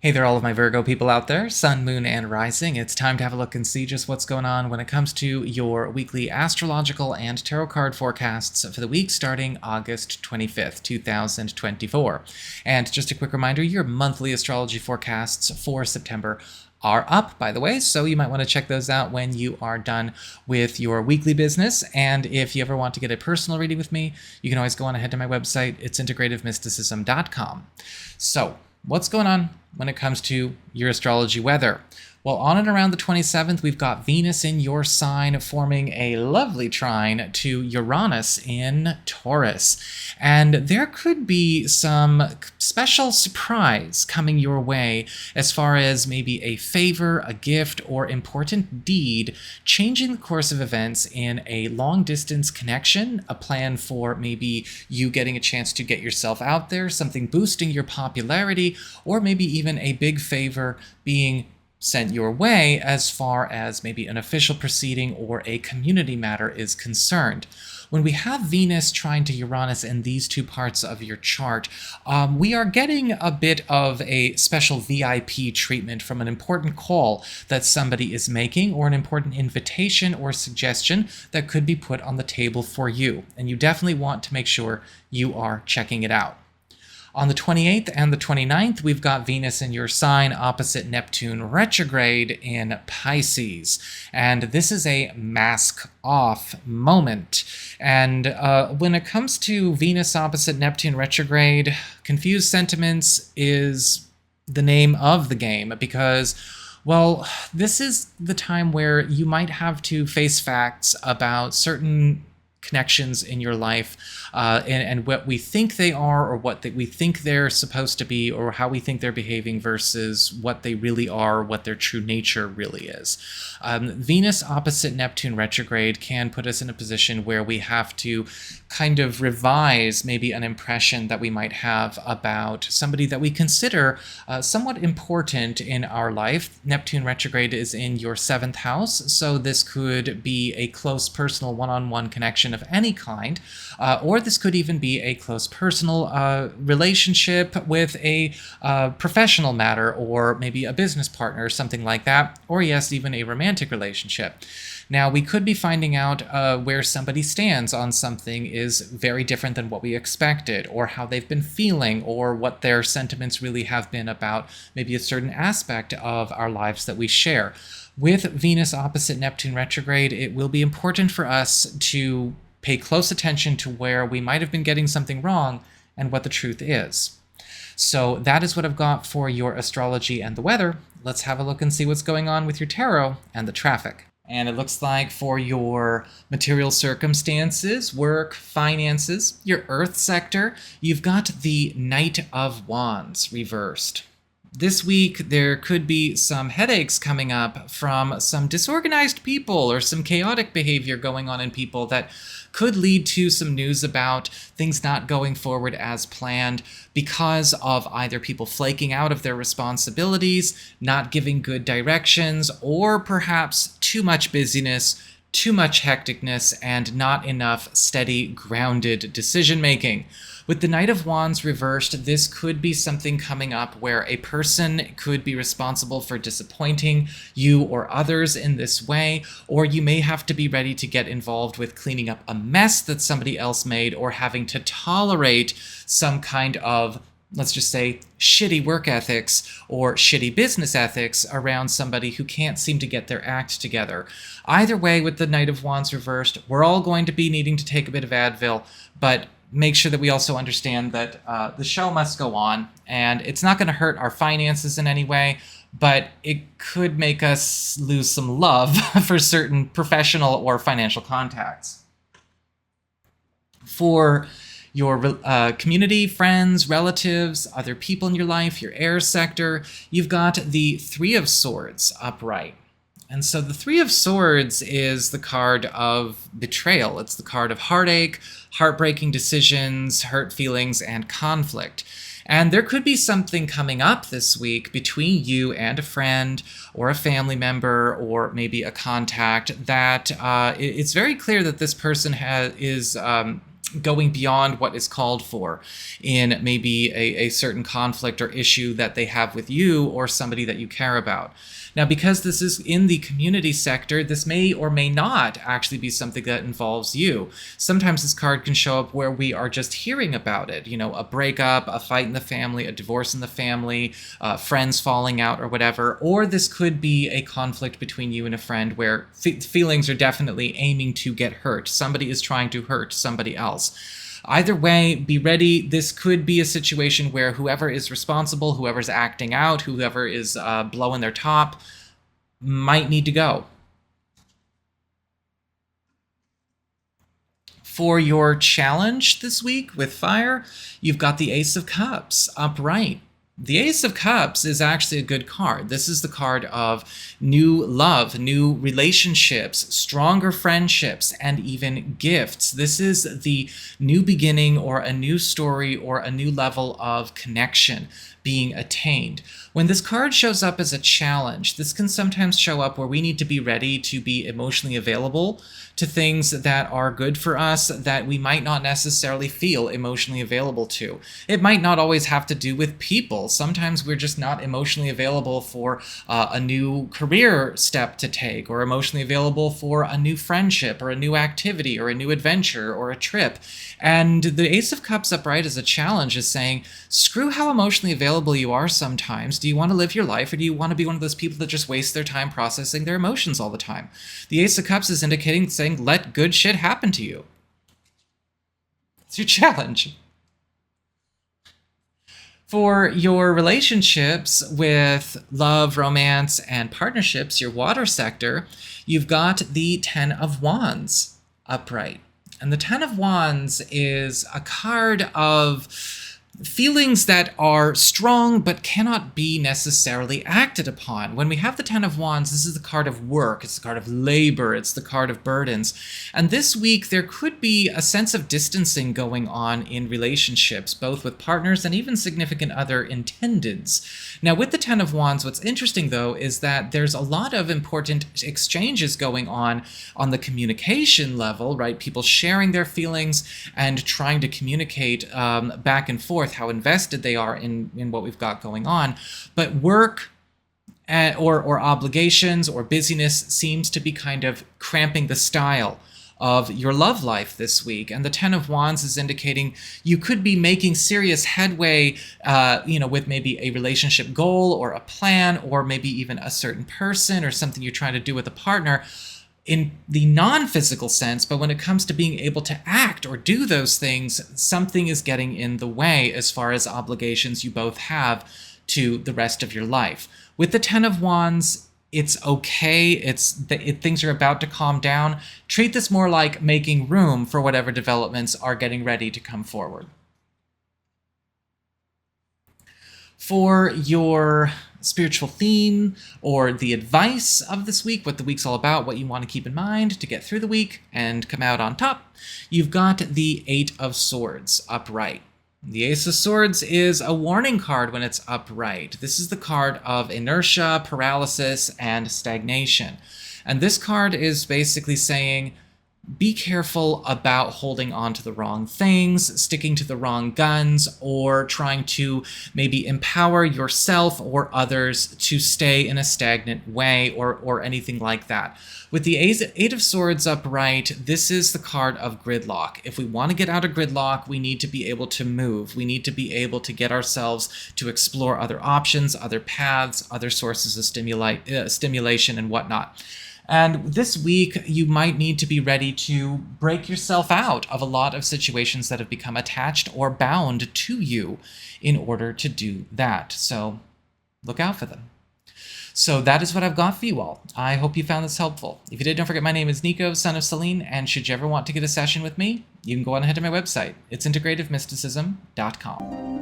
Hey there, all of my Virgo people out there, Sun, Moon, and Rising. It's time to have a look and see just what's going on when it comes to your weekly astrological and tarot card forecasts for the week starting August 25th, 2024. And just a quick reminder, your monthly astrology forecasts for September are up, by the way, so you might want to check those out when you are done with your weekly business. And if you ever want to get a personal reading with me, you can always go on ahead to my website. It's integrativemysticism.com. So, what's going on when it comes to your astrology weather? Well, on and around the 27th, we've got Venus in your sign forming a lovely trine to Uranus in Taurus. And there could be some special surprise coming your way as far as maybe a favor, a gift, or important deed changing the course of events in a long-distance connection, a plan for maybe you getting a chance to get yourself out there, something boosting your popularity, or maybe even a big favor being sent your way as far as maybe an official proceeding or a community matter is concerned. When we have Venus trine to Uranus in these two parts of your chart, we are getting a bit of a special VIP treatment from an important call that somebody is making or an important invitation or suggestion that could be put on the table for you. And you definitely want to make sure you are checking it out. On the 28th and the 29th, we've got Venus in your sign opposite Neptune retrograde in Pisces. And this is a mask-off moment. And when it comes to Venus opposite Neptune retrograde, confused sentiments is the name of the game because, well, this is the time where you might have to face facts about certain connections in your life and what we think they are or what we think they're supposed to be or how we think they're behaving versus what they really are, what their true nature really is. Venus opposite Neptune retrograde can put us in a position where we have to kind of revise maybe an impression that we might have about somebody that we consider somewhat important in our life. Neptune retrograde is in your 7th house, so this could be a close personal one-on-one connection of any kind, or this could even be a close personal relationship with a professional matter or maybe a business partner or something like that, or yes, even a romantic relationship. Now, we could be finding out where somebody stands on something is very different than what we expected, or how they've been feeling, or what their sentiments really have been about maybe a certain aspect of our lives that we share. With Venus opposite Neptune retrograde, it will be important for us to pay close attention to where we might have been getting something wrong and what the truth is. So that is what I've got for your astrology and the weather. Let's have a look and see what's going on with your tarot and the traffic. And it looks like for your material circumstances, work, finances, your earth sector, you've got the Knight of Wands reversed. This week, there could be some headaches coming up from some disorganized people or some chaotic behavior going on in people that could lead to some news about things not going forward as planned because of either people flaking out of their responsibilities, not giving good directions, or perhaps too much busyness, too much hecticness, and not enough steady, grounded decision-making. With the Knight of Wands reversed, this could be something coming up where a person could be responsible for disappointing you or others in this way, or you may have to be ready to get involved with cleaning up a mess that somebody else made, or having to tolerate some kind of, let's just say, shitty work ethics or shitty business ethics around somebody who can't seem to get their act together. Either way, with the Knight of Wands reversed, we're all going to be needing to take a bit of Advil, but make sure that we also understand that the show must go on, and it's not going to hurt our finances in any way, but it could make us lose some love for certain professional or financial contacts. For your community, friends, relatives, other people in your life, your air sector, you've got the Three of Swords upright. And so the Three of Swords is the card of betrayal. It's the card of heartache, heartbreaking decisions, hurt feelings, and conflict. And there could be something coming up this week between you and a friend or a family member or maybe a contact that it's very clear that this person is going beyond what is called for in maybe a certain conflict or issue that they have with you or somebody that you care about. Now, because this is in the community sector, this may or may not actually be something that involves you. Sometimes this card can show up where we are just hearing about it, you know, a breakup, a fight in the family, a divorce in the family, friends falling out or whatever. Or this could be a conflict between you and a friend where feelings are definitely aiming to get hurt. Somebody is trying to hurt somebody else. Either way, be ready. This could be a situation where whoever is responsible, whoever's acting out, whoever is blowing their top, might need to go. For your challenge this week with fire, you've got the Ace of Cups upright. The Ace of Cups is actually a good card. This is the card of new love, new relationships, stronger friendships, and even gifts. This is the new beginning or a new story or a new level of connection being attained. When this card shows up as a challenge, this can sometimes show up where we need to be ready to be emotionally available to things that are good for us that we might not necessarily feel emotionally available to. It might not always have to do with people. Sometimes we're just not emotionally available for a new career step to take, or emotionally available for a new friendship or a new activity or a new adventure or a trip. And the Ace of Cups upright as a challenge is saying, screw how emotionally available you are sometimes. Do you want to live your life, or do you want to be one of those people that just waste their time processing their emotions all the time? The Ace of Cups is indicating, saying, let good shit happen to you. It's your challenge. For your relationships with love, romance, and partnerships, your water sector, you've got the Ten of Wands upright. And the Ten of Wands is a card of feelings that are strong but cannot be necessarily acted upon. When we have the Ten of Wands, this is the card of work, it's the card of labor, it's the card of burdens. And this week, there could be a sense of distancing going on in relationships, both with partners and even significant other intendeds. Now, with the Ten of Wands, what's interesting, though, is that there's a lot of important exchanges going on the communication level, right? People sharing their feelings and trying to communicate back and forth how invested they are in what we've got going on. But work or obligations or busyness seems to be kind of cramping the style of your love life this week. And the Ten of Wands is indicating you could be making serious headway, with maybe a relationship goal or a plan, or maybe even a certain person or something you're trying to do with a partner in the non-physical sense. But when it comes to being able to act or do those things, something is getting in the way as far as obligations you both have to the rest of your life. With the Ten of Wands, it's okay. Things are about to calm down. Treat this more like making room for whatever developments are getting ready to come forward. For your spiritual theme or the advice of this week, what the week's all about, what you want to keep in mind to get through the week and come out on top, you've got the Eight of Swords upright. The Ace of Swords is a warning card when it's upright. This is the card of inertia, paralysis, and stagnation. And this card is basically saying, be careful about holding on to the wrong things, sticking to the wrong guns, or trying to maybe empower yourself or others to stay in a stagnant way or anything like that. With the Eight of Swords upright, this is the card of gridlock. If we want to get out of gridlock, we need to be able to move. We need to be able to get ourselves to explore other options, other paths, other sources of stimulation and whatnot. And this week, you might need to be ready to break yourself out of a lot of situations that have become attached or bound to you in order to do that. So look out for them. So that is what I've got for you all. I hope you found this helpful. If you did, don't forget my name is Nico, Son of Selene, and should you ever want to get a session with me, you can go on ahead to my website. It's integrativemysticism.com.